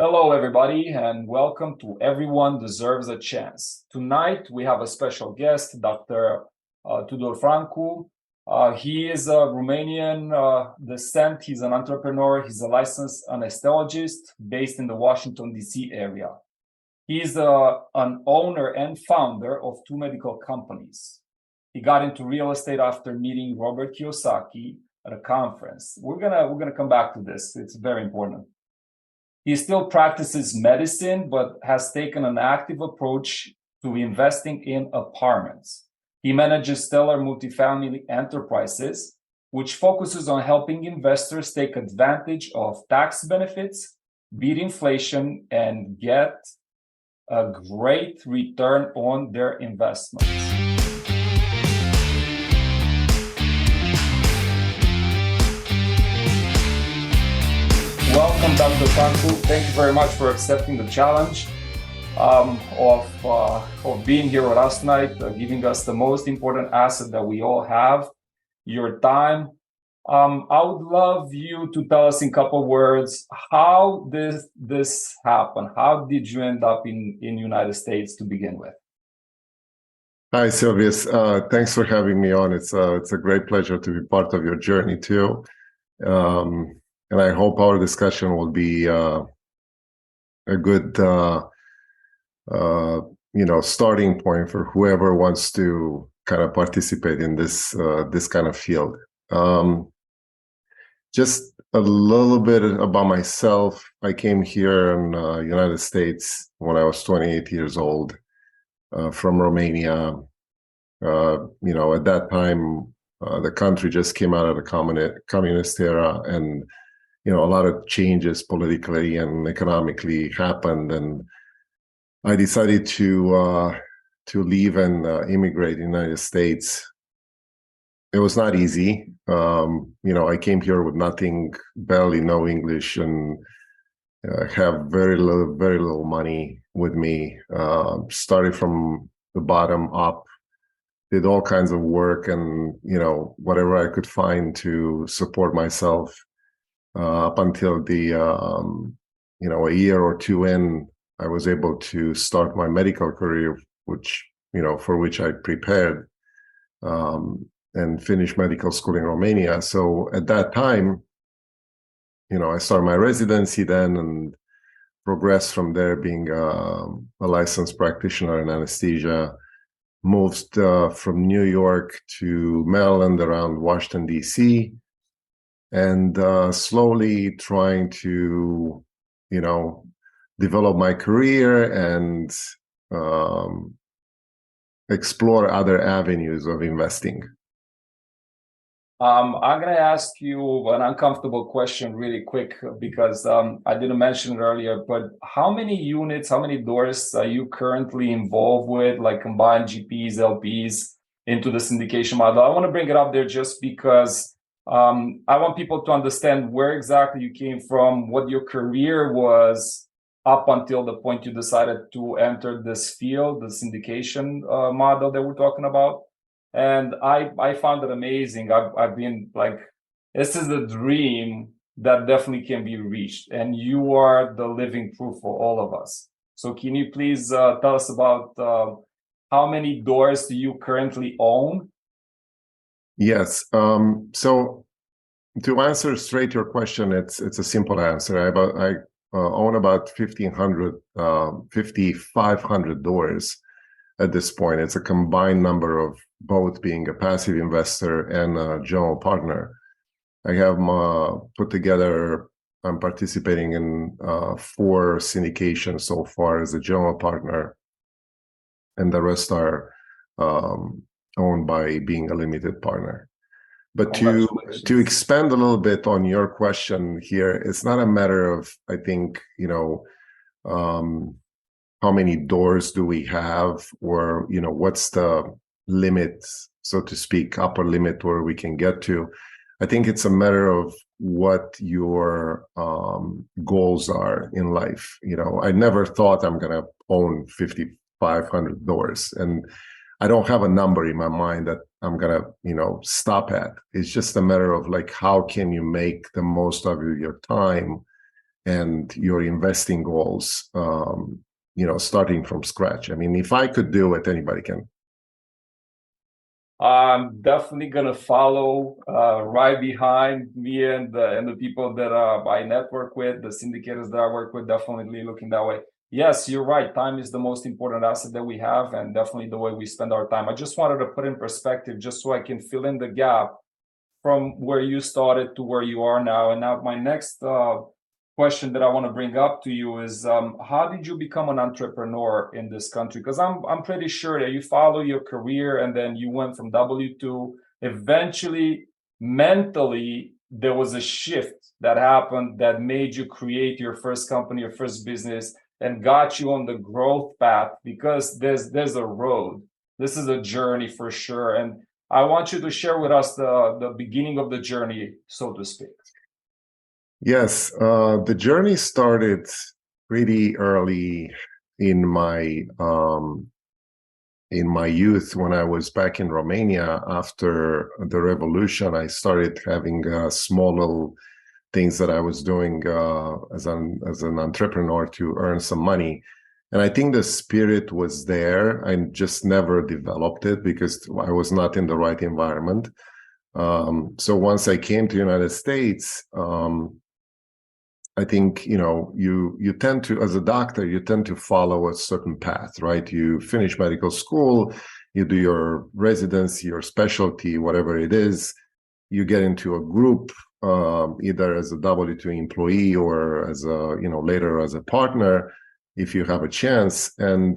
Hello, everybody, and welcome to Everyone Deserves a Chance. Tonight, we have a special guest, Dr. Tudor Francu. He is a Romanian descent. He's an entrepreneur. He's a licensed anesthesiologist based in the Washington, D.C. area. He's an owner and founder of two medical companies. He got into real estate after meeting Robert Kiyosaki at a conference. We're gonna come back to this. It's very important. He still practices medicine, but has taken an active approach to investing in apartments. He manages Stellar Multifamily Enterprises, which focuses on helping investors take advantage of tax benefits, beat inflation, and get a great return on their investments. Welcome, Dr. Francu. Thank you very much for accepting the challenge of being here with us tonight, giving us the most important asset that we all have, your time. I would love you to tell us in a couple of words how this happened. How did you end up in United States to begin with? Hi, Silvius. Thanks for having me on. It's a great pleasure to be part of your journey too. And I hope our discussion will be a good, starting point for whoever wants to kind of participate in this kind of field. Just a little bit about myself. I came here in the United States when I was 28 years old from Romania. At that time, the country just came out of the communist era, and a lot of changes politically and economically happened, and I decided to leave and immigrate in the United States. It was not easy. I came here with nothing, barely no English, and have very little money with me. Started from the bottom up, did all kinds of work and whatever I could find to support myself. Up until a year or two in, I was able to start my medical career, for which I prepared and finished medical school in Romania. So at that time, I started my residency then and progressed from there, being a licensed practitioner in anesthesia. Moved from New York to Maryland around Washington, D.C., and slowly trying to, develop my career and explore other avenues of investing. I'm going to ask you an uncomfortable question really quick because I didn't mention it earlier, but how many units, how many doors are you currently involved with, like combined GPs, LPs into the syndication model? I want to bring it up there just because I want people to understand where exactly you came from, what your career was up until the point you decided to enter this field, the syndication model that we're talking about. And I found it amazing. I've been like, this is a dream that definitely can be reached. And you are the living proof for all of us. So can you please tell us about how many doors do you currently own? Yes. So to answer straight your question, it's a simple answer. I own about 5,500 doors at this point. It's a combined number of both being a passive investor and a general partner. I have put together, I'm participating in 4 syndications so far as a general partner, and the rest are owned by being a limited partner. But to expand a little bit on your question here, it's not a matter of, I think, how many doors do we have, or, what's the limit, so to speak, upper limit where we can get to. I think it's a matter of what your goals are in life. I never thought I'm going to own 5,500 doors, and I don't have a number in my mind that I'm going to, stop at. It's just a matter of like, how can you make the most of your time and your investing goals, starting from scratch. I mean, if I could do it, anybody can. I'm definitely gonna follow right behind me and the people that I network with, the syndicators that I work with, definitely looking that way. Yes, you're right. Time is the most important asset that we have, and definitely the way we spend our time. I just wanted to put in perspective just so I can fill in the gap from where you started to where you are now. And now my next question that I want to bring up to you is how did you become an entrepreneur in this country? Because I'm pretty sure that you follow your career and then you went from W2. Eventually, mentally, there was a shift that happened that made you create your first company, your first business, and got you on the growth path, because there's a road. This is a journey for sure. And I want you to share with us the beginning of the journey, so to speak. Yes, the journey started pretty early in my youth. When I was back in Romania after the revolution, I started having small little things that I was doing as an entrepreneur to earn some money. And I think the spirit was there. I just never developed it because I was not in the right environment. So once I came to the United States, I think, you tend to, as a doctor, you tend to follow a certain path, right? You finish medical school, you do your residency, your specialty, whatever it is, you get into a group, either as a W-2 employee or as a, later as a partner, if you have a chance. And,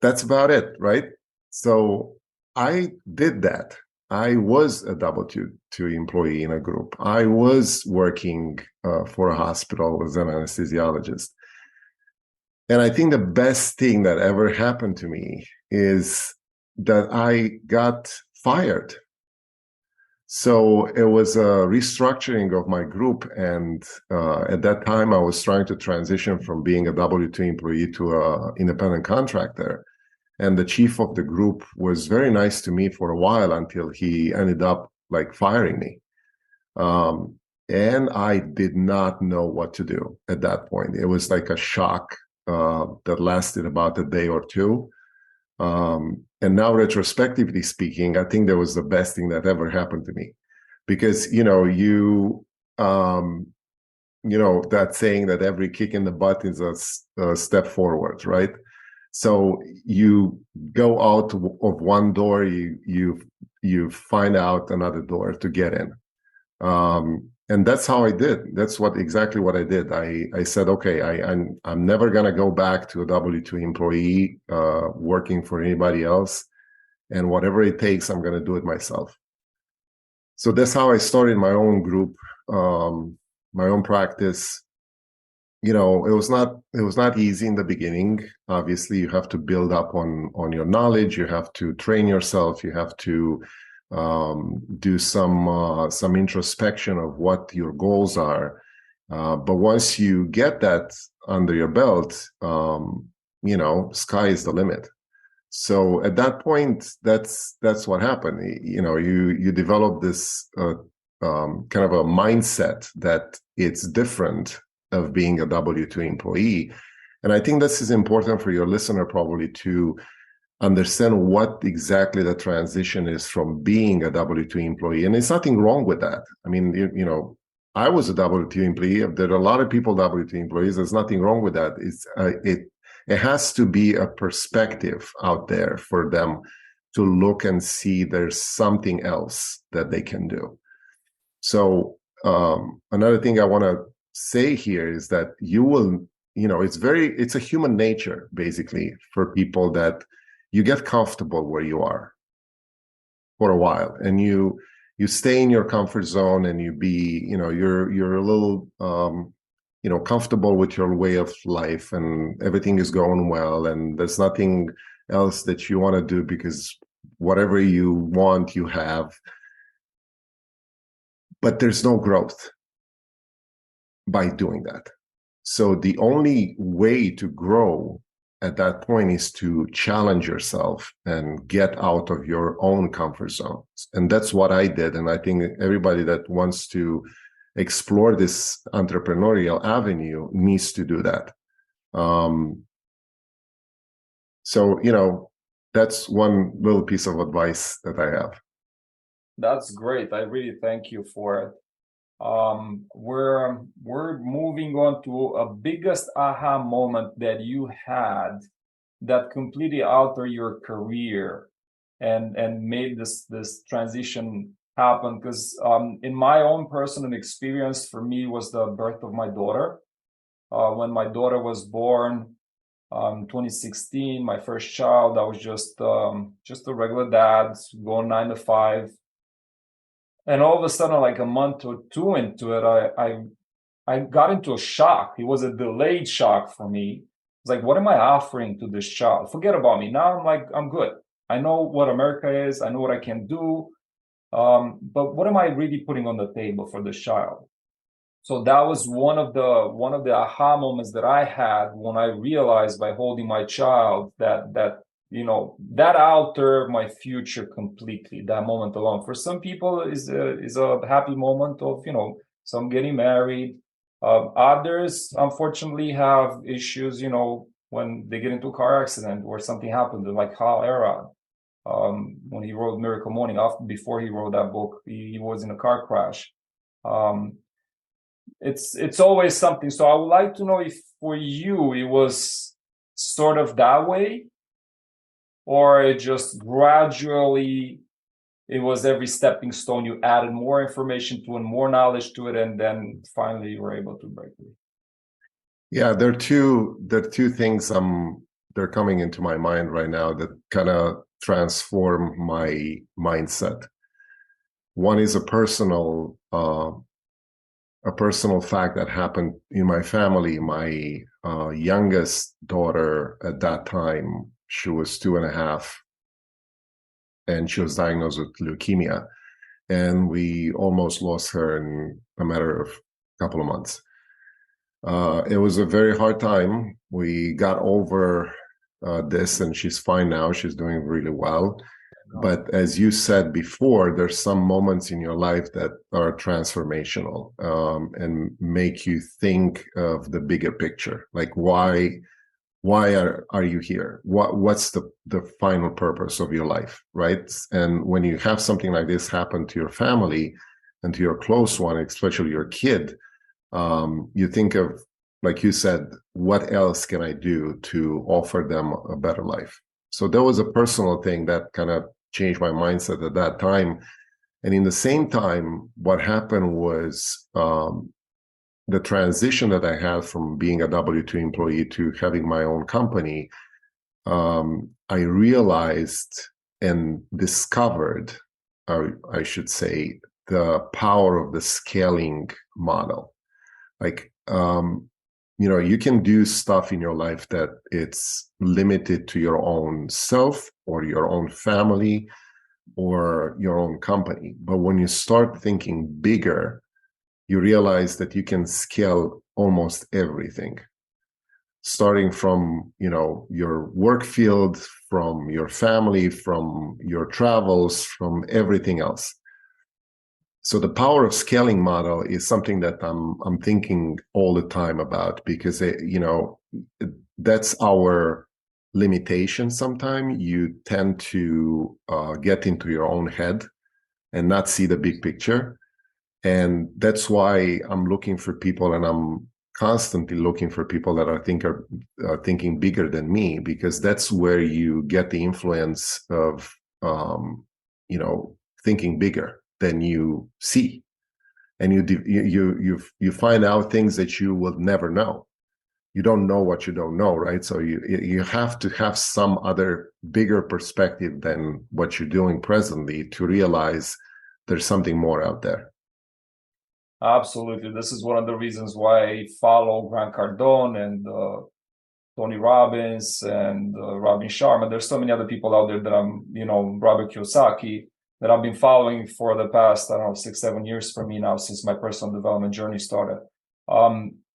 that's about it, right? So I did that. I was a W-2 employee in a group. I was working for a hospital as an anesthesiologist. And I think the best thing that ever happened to me is that I got fired. So it was a restructuring of my group. And at that time, I was trying to transition from being a W-2 employee to an independent contractor. And the chief of the group was very nice to me for a while until he ended up firing me. And I did not know what to do at that point. It was like a shock that lasted about a day or two. And now, retrospectively speaking, I think that was the best thing that ever happened to me, because that saying that every kick in the butt is a step forward, right? So you go out of one door, you find out another door to get in, and that's how I did. That's exactly what I did. I said, okay, I'm never gonna go back to a W-2 employee working for anybody else, and whatever it takes, I'm gonna do it myself. So that's how I started my own group, my own practice. It was not easy in the beginning. Obviously, you have to build up on your knowledge. You have to train yourself. You have to do some introspection of what your goals are. But once you get that under your belt, sky is the limit. So at that point, that's what happened. You develop this kind of a mindset that it's different of being a W-2 employee. And I think this is important for your listener probably to understand what exactly the transition is from being a W-2 employee. And there's nothing wrong with that. I mean, I was a W-2 employee. There are a lot of people W-2 employees. There's nothing wrong with that. It has to be a perspective out there for them to look and see there's something else that they can do. So another thing I want to say here is that you will, it's a human nature basically for people that you get comfortable where you are for a while, and you stay in your comfort zone, and you're a little comfortable with your way of life, and everything is going well, and there's nothing else that you want to do because whatever you want you have, but there's no growth by doing that. So the only way to grow at that point is to challenge yourself and get out of your own comfort zones. And that's what I did. And I think everybody that wants to explore this entrepreneurial avenue needs to do that. So, that's one little piece of advice that I have. That's great. I really thank you for it. We're moving on to a biggest aha moment that you had that completely altered your career and made this transition happen. Because in my own personal experience, for me, was the birth of my daughter. When my daughter was born, 2016, my first child, I was just a regular dad, going 9 to 5. And all of a sudden, like a month or two into it, I got into a shock. It was a delayed shock for me. It's like, what am I offering to this child? Forget about me. Now I'm like, I'm good. I know what America is. I know what I can do. But what am I really putting on the table for this child? So that was one of the aha moments that I had when I realized by holding my child that altered my future completely. That moment alone, for some people, is a happy moment of some getting married. Others, unfortunately, have issues. When they get into a car accident or something happened, like Hal Elrod, when he wrote Miracle Morning. Before he wrote that book, he was in a car crash. It's always something. So I would like to know if for you it was sort of that way, or it just gradually, it was every stepping stone, you added more information to it, more knowledge to it, and then finally you were able to break through. Yeah, there are two things they're coming into my mind right now that kind of transform my mindset. One is a personal fact that happened in my family. My youngest daughter at that time, she was 2.5, and she was diagnosed with leukemia, and we almost lost her in a matter of a couple of months. It was a very hard time. We got over this, and she's fine now. She's doing really well. But as you said before, there's some moments in your life that are transformational, and make you think of the bigger picture. Like, why are you here? What's the final purpose of your life, right? And when you have something like this happen to your family and to your close one, especially your kid, you think of, like you said, what else can I do to offer them a better life? So there was a personal thing that kind of changed my mindset at that time. And in the same time, what happened was the transition that I had from being a W-2 employee to having my own company. I realized and discovered, I should say, the power of the scaling model. Like, you can do stuff in your life that it's limited to your own self or your own family or your own company. But when you start thinking bigger, you realize that you can scale almost everything, starting from, your work field, from your family, from your travels, from everything else. So the power of scaling model is something that I'm thinking all the time about, because that's our limitation. Sometimes you tend to get into your own head and not see the big picture. And that's why I'm looking for people, and I'm constantly looking for people that are thinking bigger than me, because that's where you get the influence of thinking bigger than you see, and you find out things that you will never know. You don't know what you don't know, right? So you have to have some other bigger perspective than what you're doing presently to realize there's something more out there. Absolutely. This is one of the reasons why I follow Grant Cardone and Tony Robbins and Robin Sharma. There's so many other people out there that Robert Kiyosaki, that I've been following for the past, 6-7 years for me now, since my personal development journey started.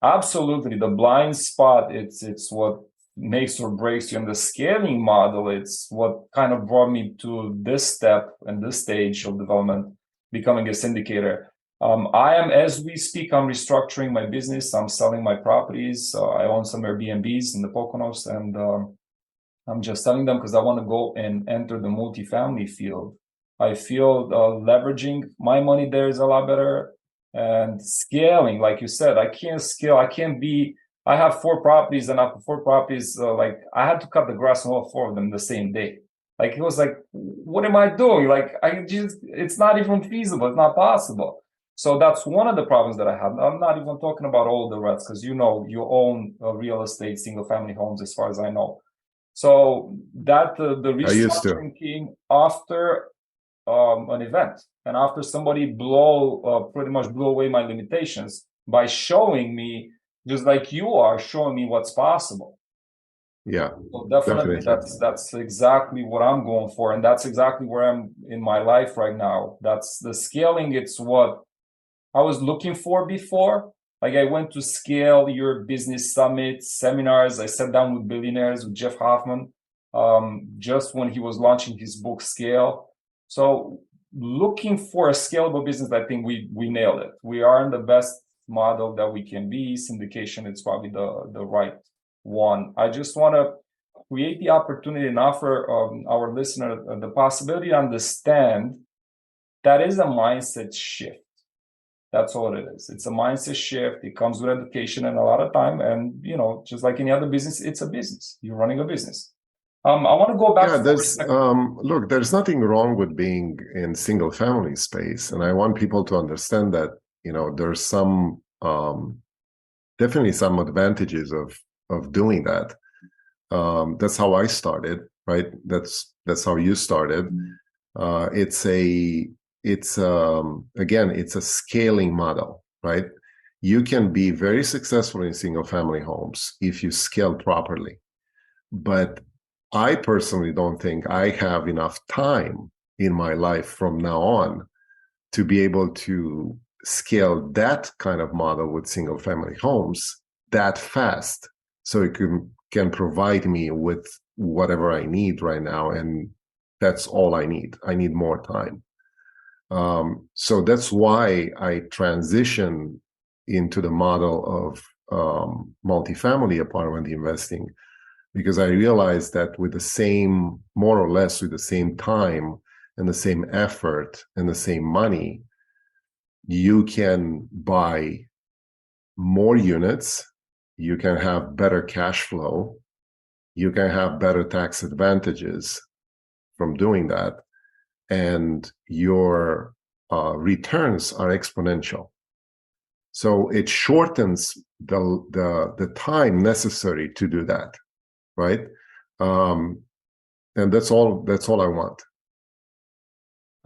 Absolutely. The blind spot, it's what makes or breaks you. And the scaling model, it's what kind of brought me to this step and this stage of development, becoming a syndicator. I am, as we speak, I'm restructuring my business. I'm selling my properties. I own some Airbnbs in the Poconos, and I'm just selling them because I want to go and enter the multifamily field. I feel leveraging my money there is a lot better, and scaling, like you said, I can't scale. I can't be. I have 4 properties, and after 4 properties, like I had to cut the grass on all 4 of them the same day. Like it was like, what am I doing? Like it's not even feasible. It's not possible. So that's one of the problems that I have. I'm not even talking about all the rest because you own real estate, single family homes, as far as I know. So that the I used to. restructuring came after an event, and after somebody pretty much blew away my limitations by showing me, just like you are showing me what's possible. Yeah, So definitely that's exactly what I'm going for, and that's exactly where I'm in my life right now. That's the scaling. It's what I was looking for before. Like I went to Scale Your Business Summit seminars. I sat down with billionaires, with Jeff Hoffman, just when he was launching his book Scale. So looking for a scalable business, I think we nailed it. We are in the best model that we can be. Syndication, it's probably the right one. I just want to create the opportunity and offer our listener the possibility to understand that is a mindset shift. That's all it is. It's a mindset shift. It comes with education and a lot of time. And, just like any other business, it's a business. You're running a business. I want to go back. Look, there's nothing wrong with being in single family space. And I want people to understand that, there's some, definitely some advantages of doing that. That's how I started, right? That's how you started. It's a scaling model, right? You can be very successful in single family homes if you scale properly. But I personally don't think I have enough time in my life from now on to be able to scale that kind of model with single family homes that fast. So it can provide me with whatever I need right now. And that's all I need. I need more time. So that's why I transitioned into the model of multifamily apartment investing, because I realized that with the same, more or less with the same time and the same effort and the same money, you can buy more units, you can have better cash flow, you can have better tax advantages from doing that, and your returns are exponential. So it shortens the time necessary to do that, right? And that's all I want.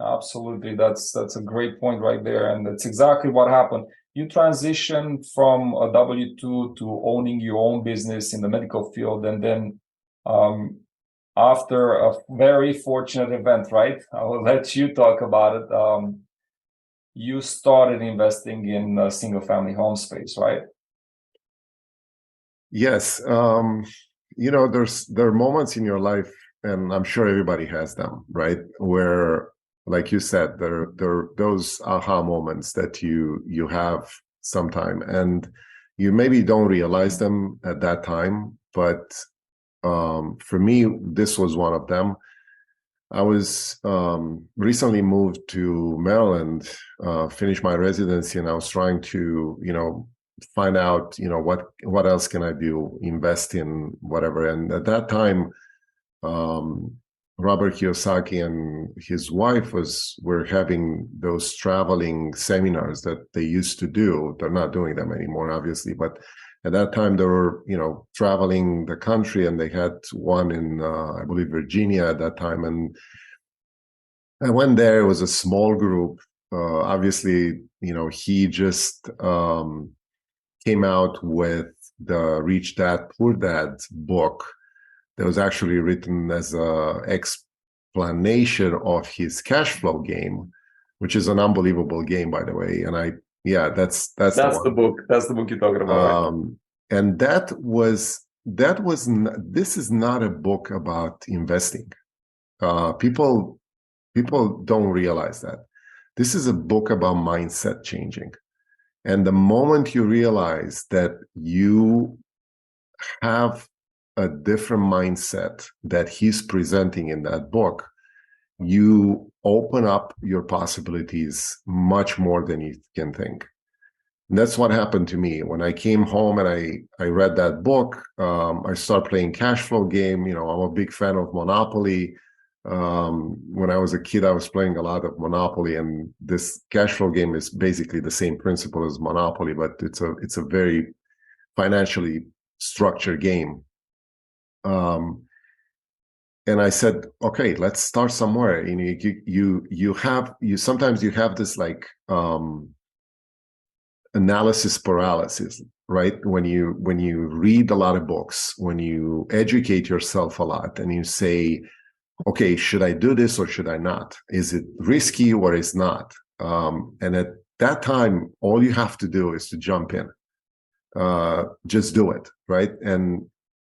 Absolutely, that's a great point right there, and that's exactly what happened. You transitioned from a W-2 to owning your own business in the medical field, and then after a very fortunate event, right? I will let you talk about it. You started investing in a single-family home space, right? Yes. There are moments in your life, and I'm sure everybody has them, right? Where, like you said, there are those aha moments that you have sometime, and you maybe don't realize them at that time. But for me, this was one of them. I was recently moved to Maryland, finished my residency, and I was trying to, find out, what else can I do, invest in whatever. And at that time, Robert Kiyosaki and his wife were having those traveling seminars that they used to do. They're not doing them anymore, obviously, but at that time they were, traveling the country, and they had one in, I believe, Virginia at that time. And I went there. It was a small group. Obviously, he just came out with the Rich Dad Poor Dad book that was actually written as a explanation of his cash flow game, which is an unbelievable game, by the way. And that's the book. That's the book you're talking about. Right? And this is not a book about investing. People don't realize that. This is a book about mindset changing. And the moment you realize that you have a different mindset that he's presenting in that book, you open up your possibilities much more than you can think. And that's what happened to me when I came home and I read that book. I started playing cash flow game. I'm a big fan of Monopoly. When I was a kid, I was playing a lot of Monopoly, and this cash flow game is basically the same principle as Monopoly, but it's a very financially structured game. And I said, okay, let's start somewhere. You sometimes you have this like analysis paralysis, right? When you read a lot of books, when you educate yourself a lot, and you say, okay, should I do this or should I not? Is it risky or is not? And at that time, all you have to do is to jump in. Just do it, right? And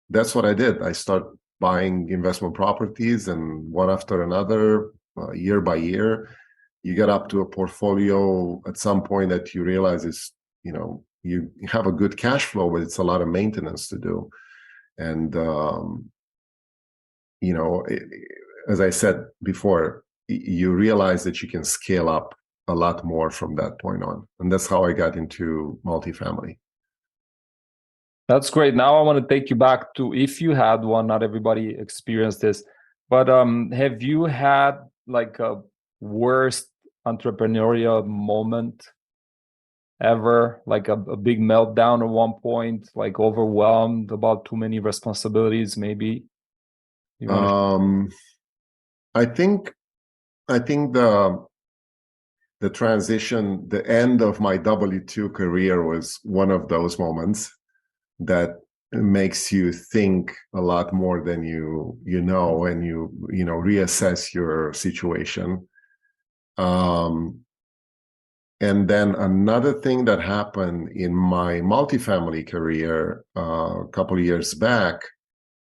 that's what I did. I started buying investment properties, and one after another, year by year, you get up to a portfolio at some point that you realize is, you have a good cash flow, but it's a lot of maintenance to do. And, as I said before, you realize that you can scale up a lot more from that point on. And that's how I got into multifamily. That's great. Now I want to take you back to, if you had one, not everybody experienced this, but have you had like a worst entrepreneurial moment ever, like a big meltdown at one point, like overwhelmed about too many responsibilities, maybe? I think the transition, the end of my W-2 career was one of those moments that makes you think a lot more than you know, and you reassess your situation. And then another thing that happened in my multifamily career a couple of years back,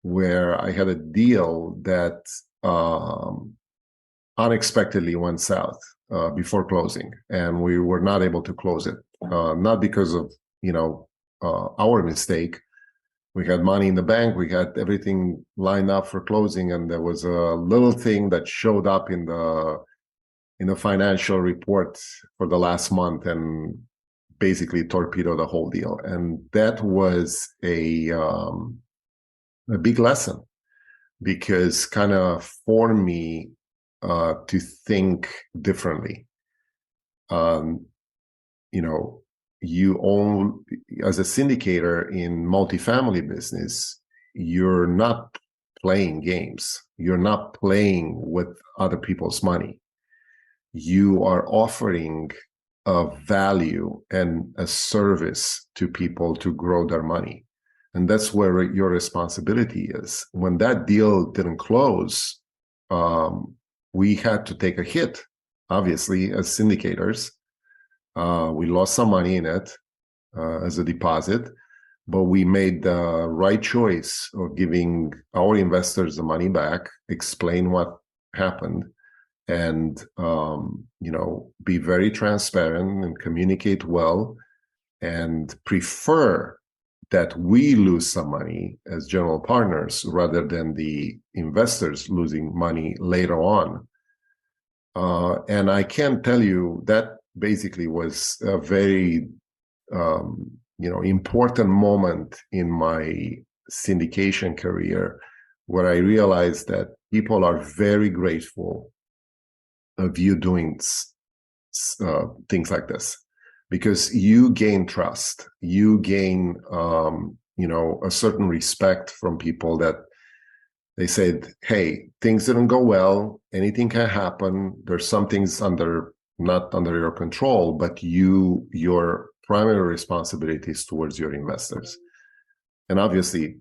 where I had a deal that unexpectedly went south before closing, and we were not able to close it, not because of our mistake. We had money in the bank, we had everything lined up for closing, and there was a little thing that showed up in the financial report for the last month and basically torpedoed the whole deal. And that was a big lesson, because kind of formed me to think differently. As a syndicator in multifamily business, you're not playing games. You're not playing with other people's money. You are offering a value and a service to people to grow their money. And that's where your responsibility is. When that deal didn't close, we had to take a hit, obviously, as syndicators. We lost some money in it as a deposit, but we made the right choice of giving our investors the money back, explain what happened, and be very transparent and communicate well, and prefer that we lose some money as general partners rather than the investors losing money later on. And I can tell you that basically was a very important moment in my syndication career, where I realized that people are very grateful of you doing things like this, because you gain trust, you gain a certain respect from people, that they said, hey, things didn't go well, anything can happen, there's some things not under your control, but your primary responsibility is towards your investors. And obviously,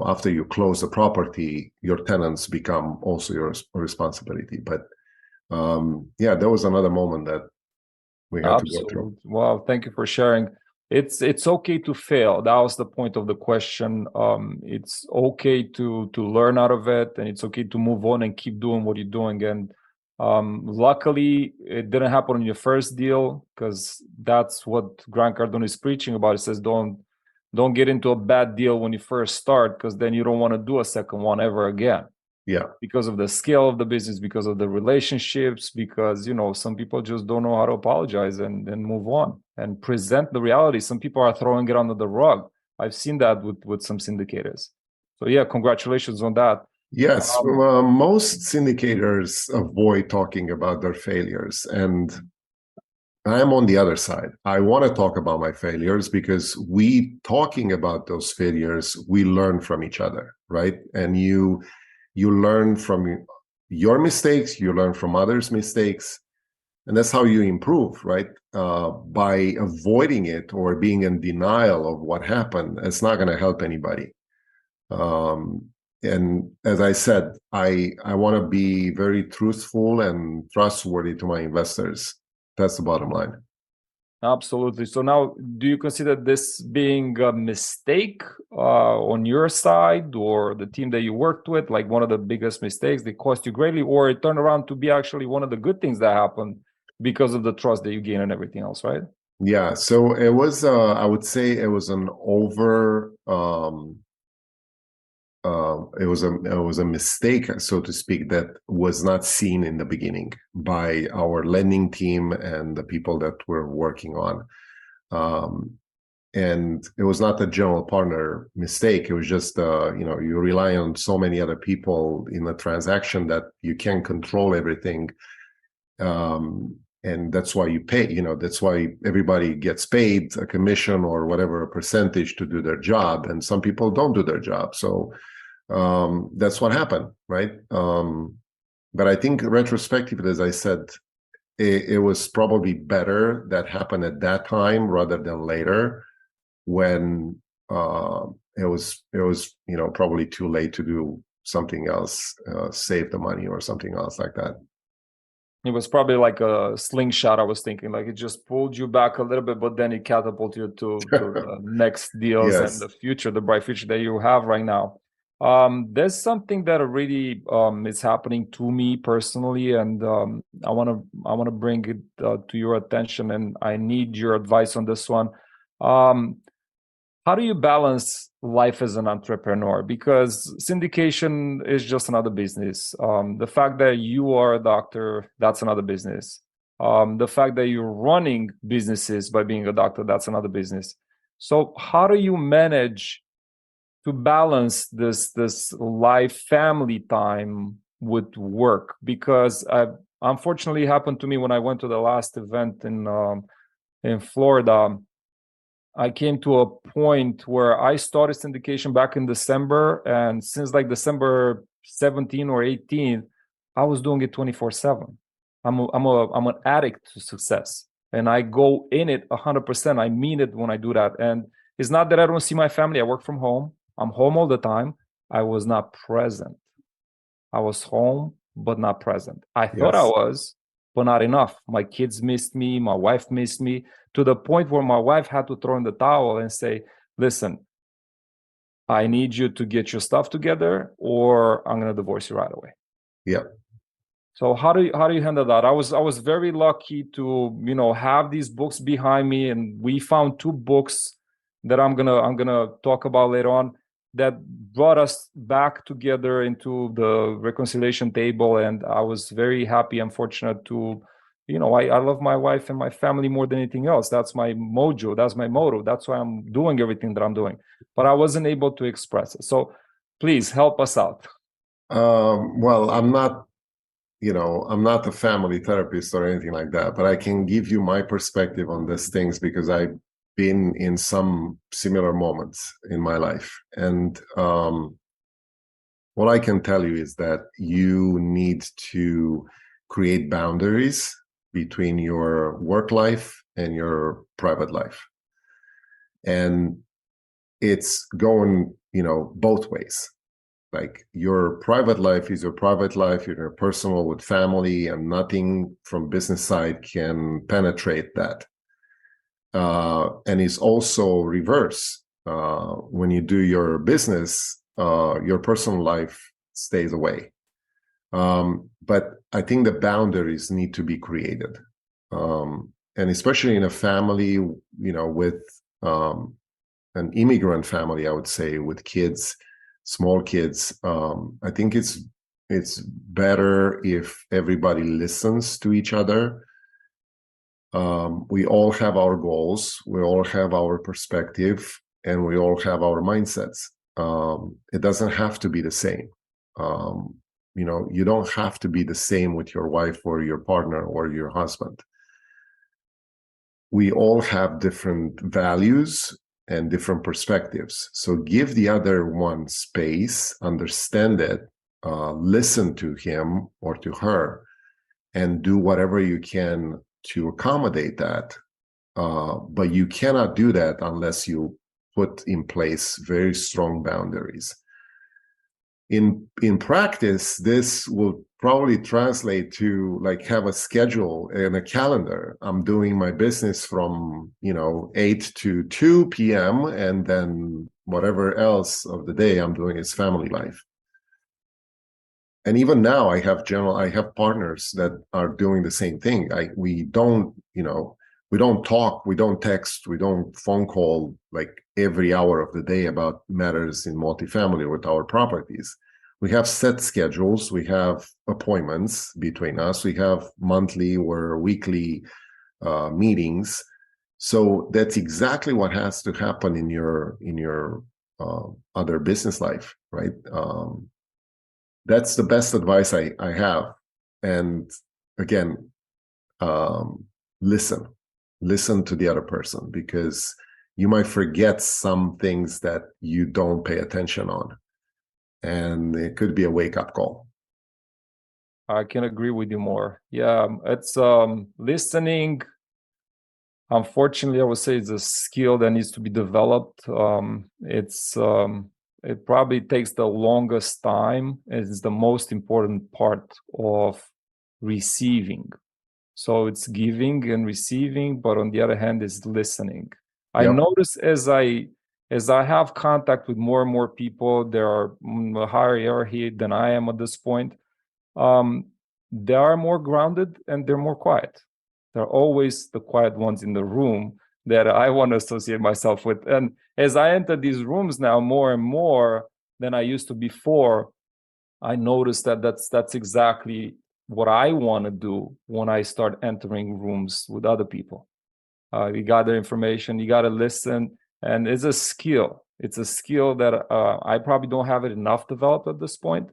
after you close the property, your tenants become also your responsibility. But there was another moment that we had to go through. Wow, thank you for sharing. It's okay to fail. That was the point of the question. It's okay to learn out of it, and it's okay to move on and keep doing what you're doing. And Luckily, it didn't happen on your first deal, because that's what Grant Cardone is preaching about. It says don't get into a bad deal when you first start, because then you don't want to do a second one ever again. Yeah. Because of the scale of the business, because of the relationships, because some people just don't know how to apologize and move on and present the reality. Some people are throwing it under the rug. I've seen that with some syndicators. So yeah, congratulations on that. Yes, most syndicators avoid talking about their failures, and I'm on the other side. I want to talk about my failures because we talking about those failures, we learn from each other, right? And you learn from your mistakes, you learn from others' mistakes, and that's how you improve, right? By avoiding it or being in denial of what happened, it's not going to help anybody. And as I said, I want to be very truthful and trustworthy to my investors. That's the bottom line. Absolutely. So now, do you consider this being a mistake on your side or the team that you worked with, like one of the biggest mistakes that cost you greatly, or it turned around to be actually one of the good things that happened because of the trust that you gain and everything else, right? Yeah. So it was, I would say it was an it was a mistake, so to speak, that was not seen in the beginning by our lending team and the people that we're working on. And it was not a general partner mistake. It was just, you rely on so many other people in a transaction that you can't control everything. And that's why you pay, that's why everybody gets paid a commission or whatever, a percentage to do their job. And some people don't do their job. So that's what happened, right? But I think retrospectively, as I said, it was probably better that happened at that time rather than later, when it was probably too late to do something else, save the money or something else like that. It was probably like a slingshot. I was thinking, like, it just pulled you back a little bit, but then it catapulted you to the next deals Yes. and the future, the bright future that you have right now. There's something that really is happening to me personally, and I want to bring it to your attention, and I need your advice on this one. How do you balance life as an entrepreneur? Because syndication is just another business. The fact that you are a doctor, that's another business. The fact that you're running businesses by being a doctor, that's another business. So how do you manage to balance this life, family time with work? Because unfortunately, it happened to me when I went to the last event in Florida. I came to a point where I started syndication back in December, and since like December 17 or 18, I was doing it 24/7. I'm an addict to success, and I go in it 100%. I mean it when I do that. And it's not that I don't see my family. I work from home. I'm home all the time. I was not present. I was home, but not present. I thought I was, but not enough. My kids missed me. My wife missed me, to the point where my wife had to throw in the towel and say, listen, I need you to get your stuff together or I'm going to divorce you right away. Yeah. So how do you handle that? I was very lucky to, have these books behind me, and we found 2 books that I'm gonna talk about later on that brought us back together into the reconciliation table. And I was very happy and fortunate to, I love my wife and my family more than anything else. That's my mojo. That's my motto. That's why I'm doing everything that I'm doing. But I wasn't able to express it. So please help us out. Well, I'm not a family therapist or anything like that, but I can give you my perspective on these things because I've been in some similar moments in my life. And what I can tell you is that you need to create boundaries between your work life and your private life. And it's going, both ways. Like, your private life is your private life, your personal with family, and nothing from business side can penetrate that. And it's also reverse. When you do your business, your personal life stays away. But I think the boundaries need to be created. And especially in a family, with an immigrant family, I would say, with kids, small kids, I think it's better if everybody listens to each other. We all have our goals, we all have our perspective, and we all have our mindsets. It doesn't have to be the same. You don't have to be the same with your wife or your partner or your husband. We all have different values and different perspectives. So give the other one space, understand it, listen to him or to her, and do whatever you can to accommodate that. But you cannot do that unless you put in place very strong boundaries. In practice, this will probably translate to like have a schedule and a calendar. I'm doing my business from 8 to 2 p.m. and then whatever else of the day I'm doing is family life. And even now I have partners that are doing the same thing. We don't talk, we don't text, we don't phone call like every hour of the day about matters in multifamily with our properties. We have set schedules, we have appointments between us, we have monthly or weekly meetings. So that's exactly what has to happen in your other business life, right? That's the best advice I have. And again, listen to the other person, because you might forget some things that you don't pay attention on, and it could be a wake-up call. I can agree with you more. Yeah, it's listening. Unfortunately, I would say it's a skill that needs to be developed. It probably takes the longest time. It's the most important part of receiving. So it's giving and receiving, but on the other hand, it's listening. I Yep. notice as I have contact with more and more people, there are a higher hierarchy than I am at this point. They are more grounded and they're more quiet. They're always the quiet ones in the room that I want to associate myself with. And as I enter these rooms now more and more than I used to before, I notice that that's exactly what I want to do when I start entering rooms with other people. You gather information, you got to listen, and it's a skill. It's a skill that I probably don't have it enough developed at this point.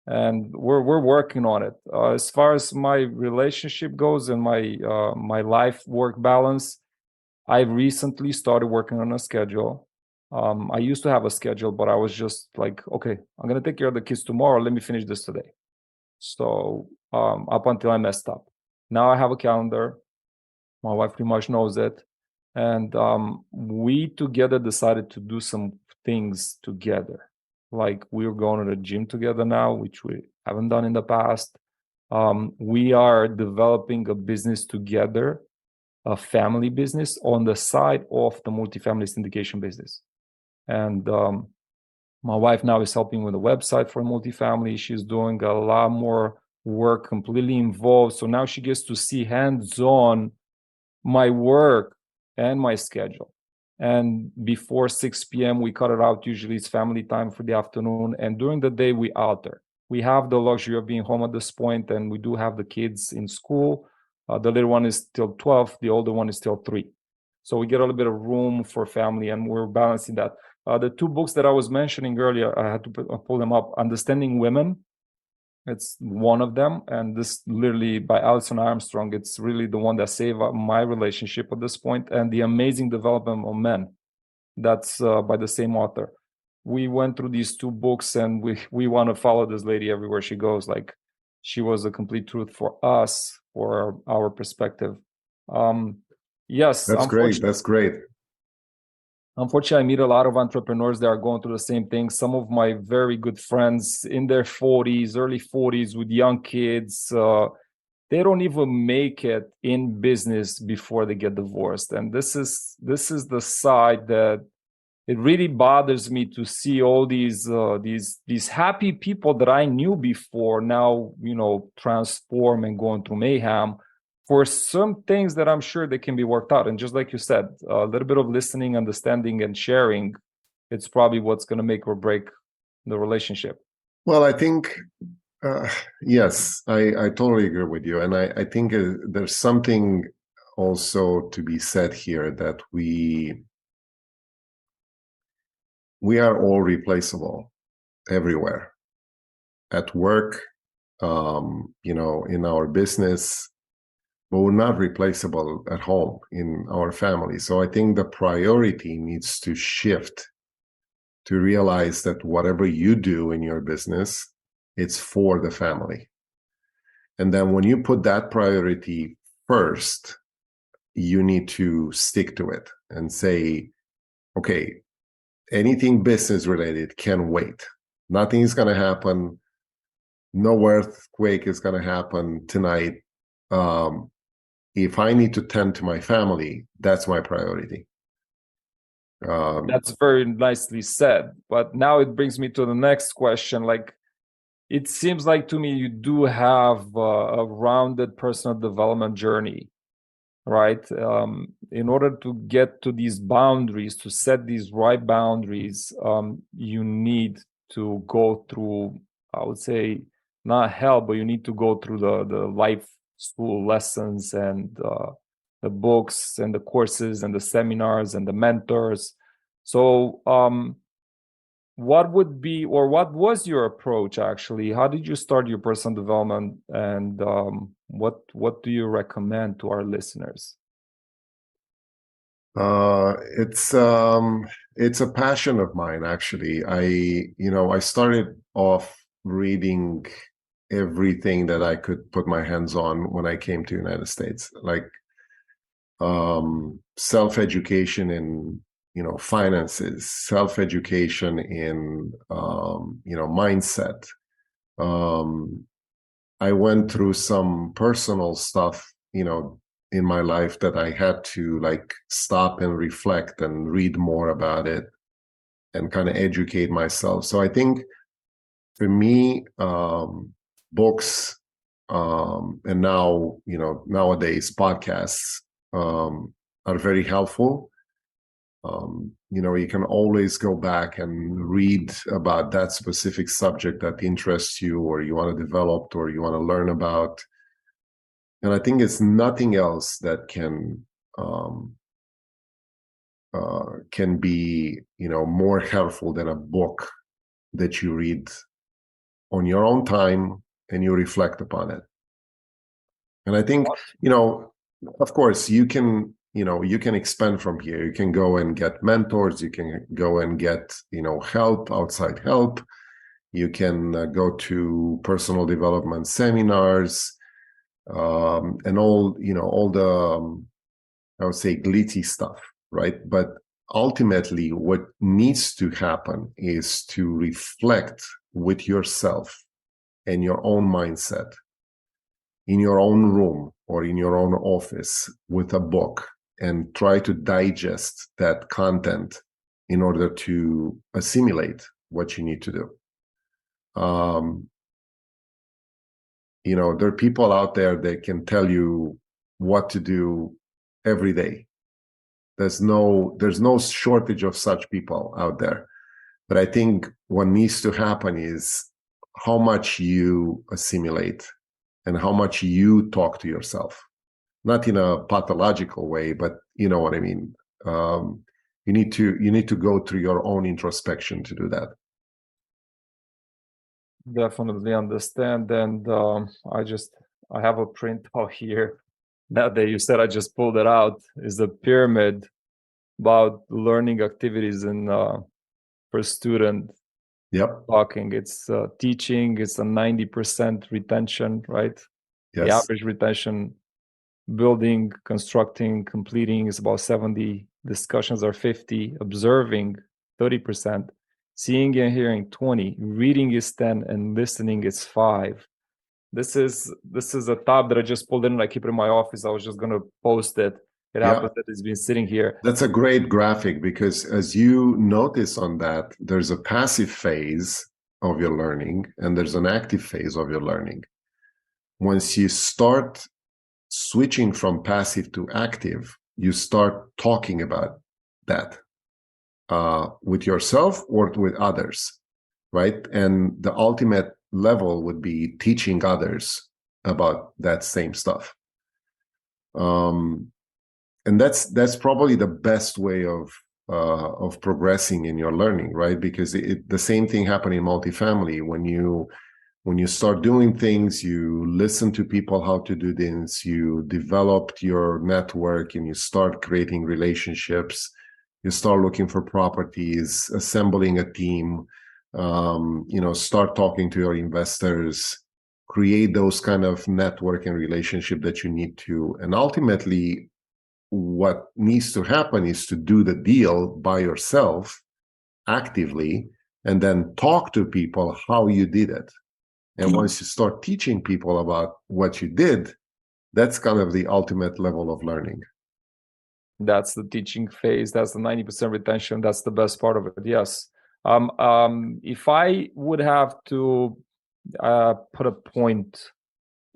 And we're working on it. As far as my relationship goes and my life work balance, I recently started working on a schedule. I used to have a schedule, but I was just like, okay, I'm gonna take care of the kids tomorrow. Let me finish this today. So up until I messed up. Now I have a calendar. My wife pretty much knows it, and we together decided to do some things together. Like we're going to the gym together now, which we haven't done in the past. We are developing a business together, a family business on the side of the multifamily syndication business. And my wife now is helping with a website for multifamily. She's doing a lot more work, completely involved. So now she gets to see hands-on my work and my schedule. And before 6 p.m., we cut it out. Usually it's family time for the afternoon. And during the day, we alter. We have the luxury of being home at this point, and we do have the kids in school. The little one is still 12. The older one is still 3. So we get a little bit of room for family, and we're balancing that. The 2 books that I was mentioning earlier, I had to pull them up. Understanding Women. It's one of them, and this literally by Alison Armstrong. It's really the one that saved my relationship at this point. And The Amazing Development of Men. That's by the same author. We went through these 2 books, and we want to follow this lady everywhere she goes. Like, she was a complete truth for us, for our perspective. Yes, That's great. That's great. Unfortunately, I meet a lot of entrepreneurs that are going through the same thing. Some of my very good friends in their 40s, early 40s with young kids, they don't even make it in business before they get divorced. And this is the side that it really bothers me to see all these happy people that I knew before now, transform and going through mayhem for some things that I'm sure they can be worked out. And just like you said, a little bit of listening, understanding, and sharing, it's probably what's going to make or break the relationship. Well, I think, yes, I totally agree with you. And I think there's something also to be said here that we are all replaceable everywhere, at work, in our business, but we're not replaceable at home in our family. So I think the priority needs to shift to realize that whatever you do in your business, it's for the family. And then when you put that priority first, you need to stick to it and say, okay, anything business related can wait. Nothing is going to happen. No earthquake is going to happen tonight. If I need to tend to my family, that's my priority. That's very nicely said. But now it brings me to the next question. Like, it seems like to me you do have a rounded personal development journey, right? In order to get to these boundaries, to set these right boundaries, you need to go through, I would say, not hell, but you need to go through the life school lessons and the books and the courses and the seminars and the mentors. So what would be, or what was your approach actually? How did you start your personal development, and what do you recommend to our listeners? It's a passion of mine, actually. I started off reading everything that I could put my hands on when I came to the United States, like self-education in finances, self-education in mindset. I went through some personal stuff in my life that I had to like stop and reflect and read more about it and kind of educate myself. So I think for me, books, and now nowadays podcasts are very helpful. You can always go back and read about that specific subject that interests you, or you want to develop, or you want to learn about. And I think it's nothing else that can be more helpful than a book that you read on your own time and you reflect upon it. And I think of course you can expand from here. You can go and get mentors, you can go and get help, outside help. You can go to personal development seminars, and all the I would say glitzy stuff, right? But ultimately what needs to happen is to reflect with yourself and your own mindset in your own room or in your own office with a book and try to digest that content in order to assimilate what you need to do. There are people out there that can tell you what to do every day. There's no shortage of such people out there. But I think what needs to happen is how much you assimilate and how much you talk to yourself. Not in a pathological way, but you know what I mean. You need to go through your own introspection to do that. Definitely understand. And I have a printout here. Now that you said, I just pulled it out, is a pyramid about learning activities and per student. Yep. Talking, it's teaching, it's a 90% retention, right? Yes. The average retention, building, constructing, completing is about 70, discussions are 50, observing 30%, seeing and hearing 20, reading is 10, and listening is 5. This is a tab that I just pulled in and I keep it in my office. I was just gonna post it. It Yeah. happens that it's been sitting here. That's a great graphic because as you notice on that, there's a passive phase of your learning and there's an active phase of your learning. Once you start switching from passive to active, you start talking about that with yourself or with others, right? And the ultimate level would be teaching others about that same stuff. And that's probably the best way of progressing in your learning, right? Because the same thing happened in multifamily. When you start doing things, you listen to people how to do things, you developed your network and you start creating relationships, you start looking for properties, assembling a team, start talking to your investors, create those kind of network and relationship that you need to. And ultimately, what needs to happen is to do the deal by yourself actively and then talk to people how you did it. And once you start teaching people about what you did, that's kind of the ultimate level of learning. That's the teaching phase. That's the 90% retention. That's the best part of it. Yes. If I would have to put a point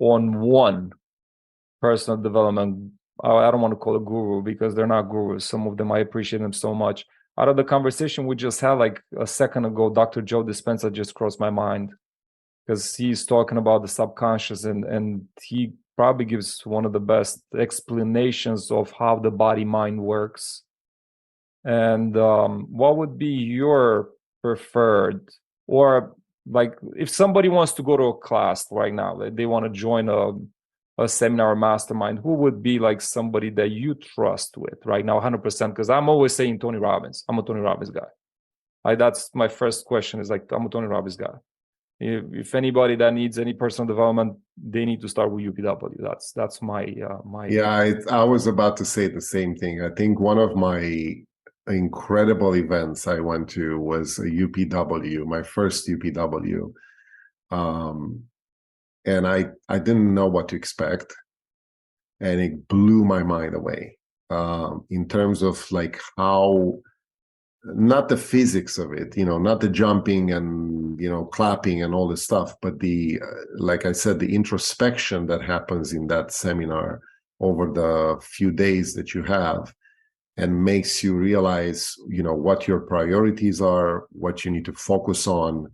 on one personal development, I don't want to call it guru because they're not gurus. Some of them, I appreciate them so much. Out of the conversation we just had like a second ago, Dr. Joe Dispenza just crossed my mind because he's talking about the subconscious and he probably gives one of the best explanations of how the body mind works. And what would be your preferred, or like if somebody wants to go to a class right now, like they want to join a seminar or mastermind, who would be like somebody that you trust with right now 100%? Because I'm always saying Tony Robbins. I'm a Tony Robbins guy. That's my first question is like, I'm a Tony Robbins guy. If anybody that needs any personal development, they need to start with UPW. That's my Yeah, I was about to say the same thing. I think one of my incredible events I went to was a UPW, my first UPW. And I didn't know what to expect. And it blew my mind away in terms of like how, not the physics of it, not the jumping and, clapping and all this stuff, but like I said, the introspection that happens in that seminar over the few days that you have and makes you realize, what your priorities are, what you need to focus on,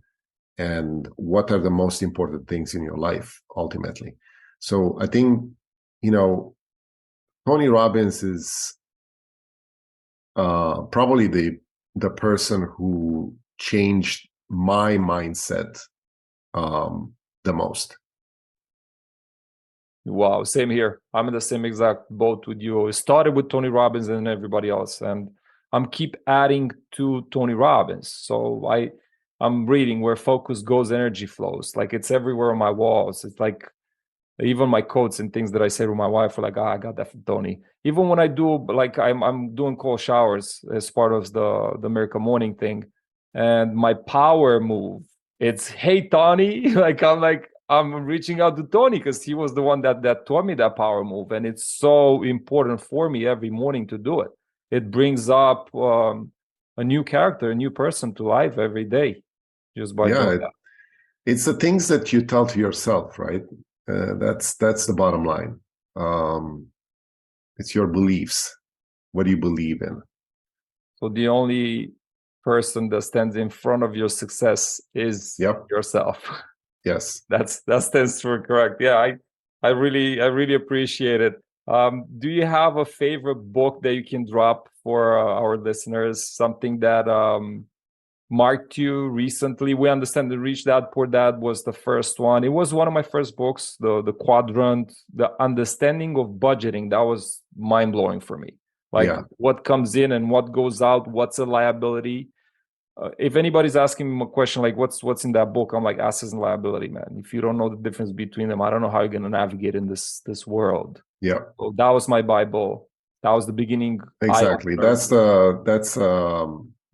and what are the most important things in your life, ultimately. So I think, Tony Robbins is probably the person who changed my mindset the most. Wow, same here. I'm in the same exact boat with you. It started with Tony Robbins and everybody else, and I'm keep adding to Tony Robbins. So I'm reading Where Focus Goes, Energy Flows. Like it's everywhere on my walls. It's like even my quotes and things that I say to my wife are like, I got that from Tony. Even when I do, like I'm doing cold showers as part of the Miracle Morning thing, and my power move, it's hey Tony. I'm reaching out to Tony because he was the one that taught me that power move, and it's so important for me every morning to do it. It brings up a new character, a new person to life every day, just by doing that. It's the things that you tell to yourself, right? That's the bottom line. It's your beliefs. What do you believe in? So the only person that stands in front of your success is yourself. Yes. That stands for correct. Yeah, I really appreciate it. Do you have a favorite book that you can drop for our listeners? Something that marked you recently? We understand the Rich Dad Poor Dad was the first one. It was one of my first books, the Quadrant, the understanding of budgeting. That was mind blowing for me. Like what comes in and what goes out, what's a liability. If anybody's asking me a question like what's in that book, I'm like assets and liability, man. If you don't know the difference between them, I don't know how you're gonna navigate in this world. Yeah. So that was my Bible. That was the beginning. Exactly.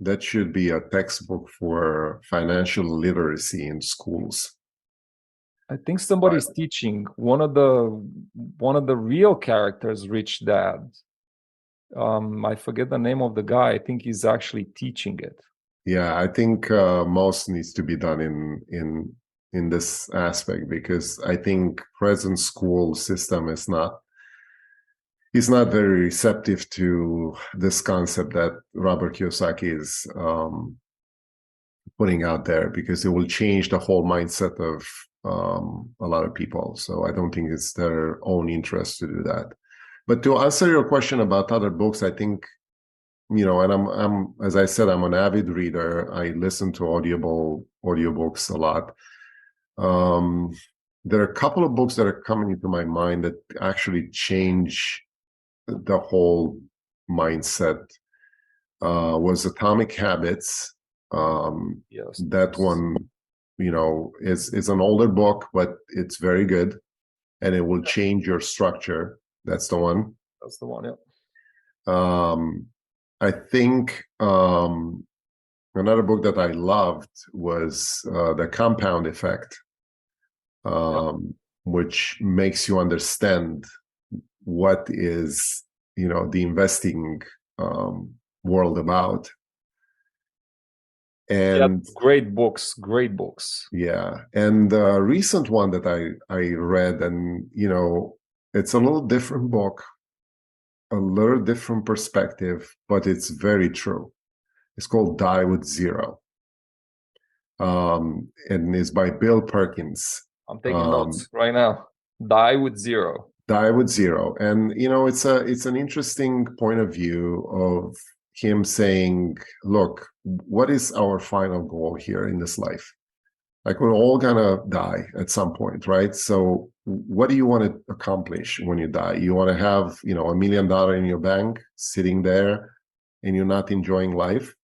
That should be a textbook for financial literacy in schools. I think somebody's teaching one of the real characters, Rich Dad. I forget the name of the guy. I think he's actually teaching it. Yeah, I think most needs to be done in this aspect, because I think present school system is not very receptive to this concept that Robert Kiyosaki is putting out there, because it will change the whole mindset of a lot of people. So I don't think it's their own interest to do that. But to answer your question about other books, I think, and I'm as I said, I'm an avid reader. I listen to audiobooks a lot. There are a couple of books that are coming into my mind that actually change the whole mindset. Was Atomic Habits. Yes. That one, is an older book, but it's very good, and it will change your structure. That's the one. That's the one, yeah. I think another book that I loved was The Compound Effect, which makes you understand what is, the investing world about. And great books. Yeah, and the recent one that I read, and it's a little different book, a little different perspective, but it's very true. It's called Die with Zero, and it's by Bill Perkins. I'm taking notes right now. Die with Zero. Die with Zero, and it's an interesting point of view of him saying, look, what is our final goal here in this life? Like, we're all gonna die at some point, right? So what do you want to accomplish when you die? You want to have, $1 million in your bank sitting there and you're not enjoying life?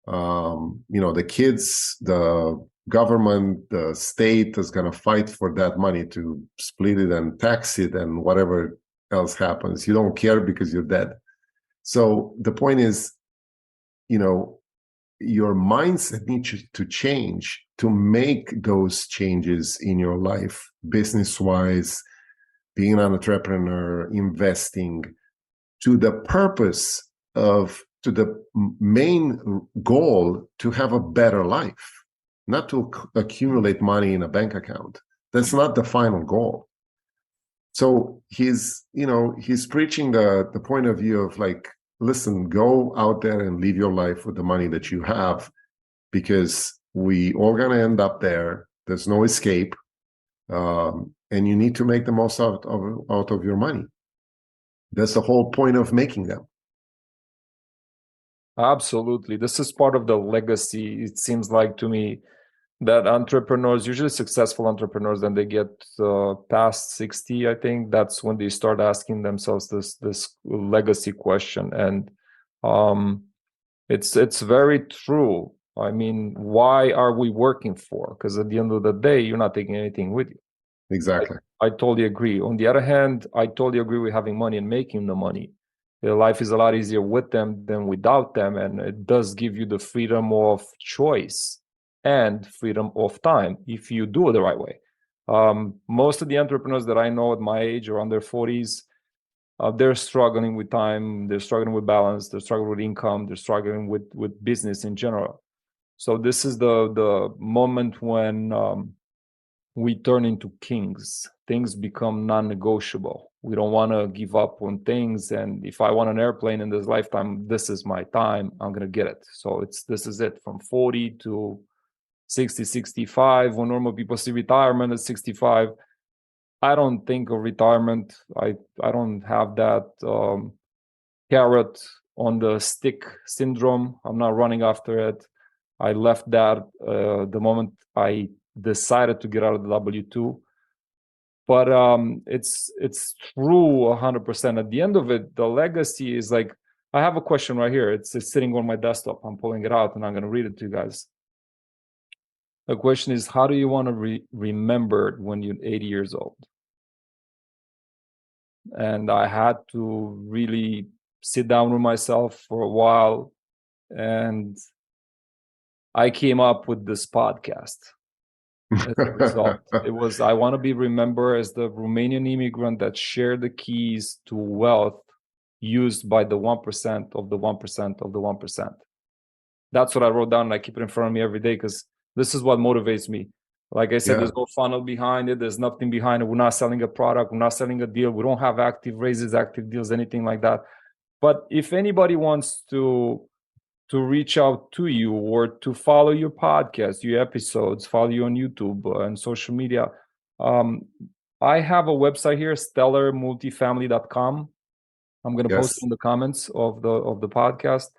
The kids, the government, the state is going to fight for that money to split it and tax it and whatever else happens. You don't care because you're dead. So the point is, your mindset needs to change to make those changes in your life, business-wise, being an entrepreneur, investing, to the main goal to have a better life, not to accumulate money in a bank account. That's not the final goal. So he's preaching the point of view of, like, listen, go out there and live your life with the money that you have, because we all going to end up there. There's no escape. And you need to make the most out of your money. That's the whole point of making them. Absolutely. This is part of the legacy, it seems like to me, that entrepreneurs, usually successful entrepreneurs, then they get past 60, I think that's when they start asking themselves this legacy question. And it's very true. I mean, why are we working for? Because at the end of the day, you're not taking anything with you. Exactly. I totally agree. On the other hand, I totally agree with having money and making the money. Life is a lot easier with them than without them, and it does give you the freedom of choice and freedom of time if you do it the right way. Most of the entrepreneurs that I know at my age or under 40s, they're struggling with time, they're struggling with balance, they're struggling with income, they're struggling with business in general. So this is the moment when we turn into kings. Things become non-negotiable. We don't want to give up on things. And if I want an airplane in this lifetime, this is my time. I'm going to get it. So this is it, from 40 to 60, 65. When normal people see retirement at 65, I don't think of retirement. I don't have that carrot on the stick syndrome. I'm not running after it. I left that the moment I decided to get out of the W-2. But it's true 100%. At the end of it, the legacy is like, I have a question right here. It's sitting on my desktop. I'm pulling it out and I'm going to read it to you guys. The question is, how do you want to be remembered when you're 80 years old? And I had to really sit down with myself for a while, and I came up with this podcast. As a result, it was, I want to be remembered as the Romanian immigrant that shared the keys to wealth used by the 1% of the 1% of the 1%. That's what I wrote down, and I keep it in front of me every day because this is what motivates me. Like I said, Yeah. there's no funnel behind it. There's nothing behind it. We're not selling a product. We're not selling a deal. We don't have active raises, active deals, anything like that. But if anybody wants to reach out to you or to follow your podcast, your episodes, follow you on YouTube and social media, I have a website here, stellarmultifamily.com. I'm going to post it in the comments of the podcast.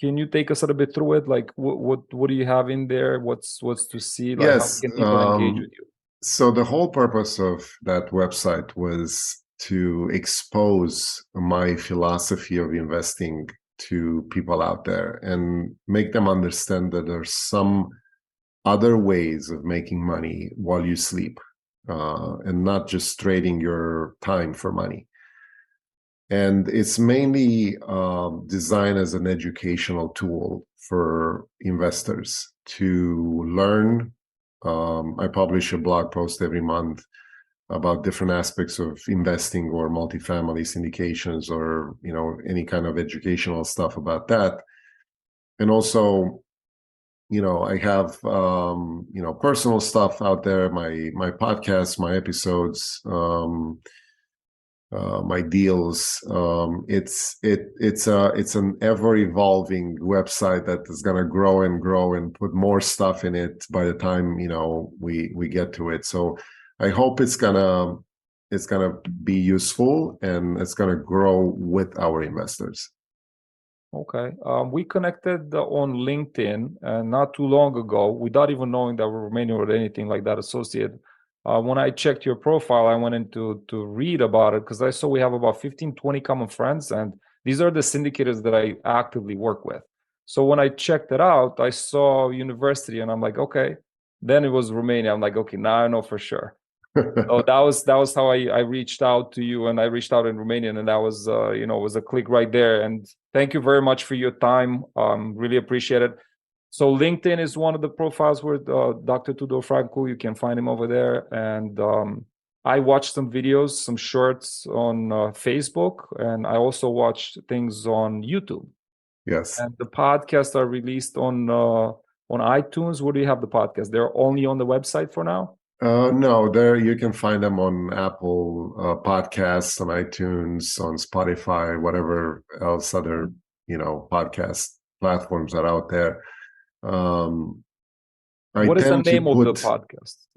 Can you take us a little bit through it? Like, what do you have in there? What's to see? Like, Yes. how can people engage with you? So the whole purpose of that website was to expose my philosophy of investing to people out there and make them understand that there's some other ways of making money while you sleep, and not just trading your time for money. And it's mainly designed as an educational tool for investors to learn. I publish a blog post every month about different aspects of investing or multifamily syndications or, any kind of educational stuff about that. And also, I have, personal stuff out there, my podcasts, my episodes, my deals. It's an ever evolving website that is going to grow and grow and put more stuff in it by the time we get to it. So I hope it's gonna be useful and it's gonna grow with our investors. Okay. We connected on LinkedIn not too long ago, without even knowing that we're Romanian or anything like that associated. When I checked your profile, I went in to read about it because I saw we have about 15, 20 common friends, and these are the syndicators that I actively work with. So when I checked it out, I saw university, and I'm like, okay. Then it was Romania. I'm like, okay, now I know for sure. So that was how I reached out to you, and I reached out in Romanian, and that was was a click right there. And thank you very much for your time. Really appreciate it. So LinkedIn is one of the profiles with Dr. Tudor Francu. You can find him over there. And I watched some videos, some shorts on Facebook, and I also watched things on YouTube. Yes. And the podcasts are released on iTunes. Where do you have the podcast? They're only on the website for now? No, there you can find them on Apple Podcasts, on iTunes, on Spotify, whatever else other podcast platforms are out there. What is the name of the podcast?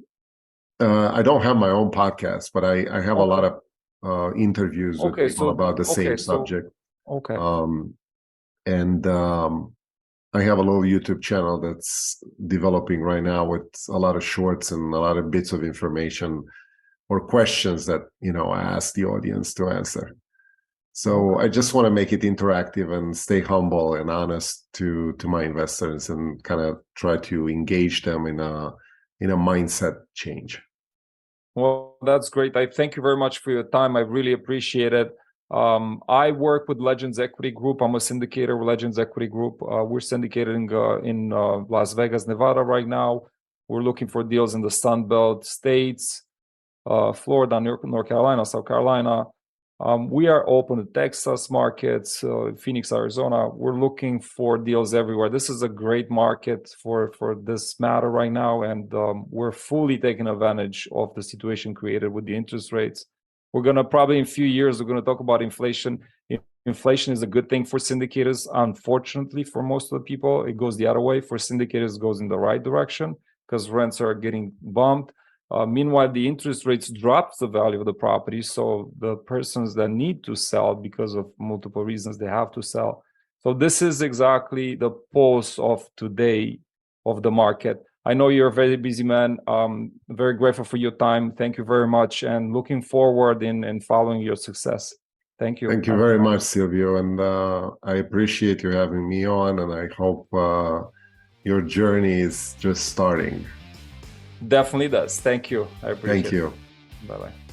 I don't have my own podcast, but I have a lot of interviews with people about the same subject. Okay. And I have a little YouTube channel that's developing right now with a lot of shorts and a lot of bits of information or questions that, I ask the audience to answer. So I just want to make it interactive and stay humble and honest to my investors and kind of try to engage them in a mindset change. Well, that's great. I thank you very much for your time. I really appreciate it. I work with Legends Equity Group. I'm a syndicator with Legends Equity Group. We're syndicating in Las Vegas, Nevada right now. We're looking for deals in the Sun Belt states, Florida, North Carolina, South Carolina. We are open to Texas markets, Phoenix, Arizona. We're looking for deals everywhere. This is a great market for this matter right now, and we're fully taking advantage of the situation created with the interest rates. We're going to probably in a few years, we're going to talk about inflation. Inflation is a good thing for syndicators. Unfortunately, for most of the people, it goes the other way. For syndicators, it goes in the right direction because rents are getting bumped. Meanwhile, the interest rates drops the value of the property. So the persons that need to sell because of multiple reasons, they have to sell. So this is exactly the pulse of today of the market. I know you're a very busy man. Very grateful for your time. Thank you very much, and looking forward in following your success. Thank you. Thank you very much, Silvio. And I appreciate you having me on, and I hope your journey is just starting. Definitely does. Thank you. I appreciate it. Thank you. Bye-bye.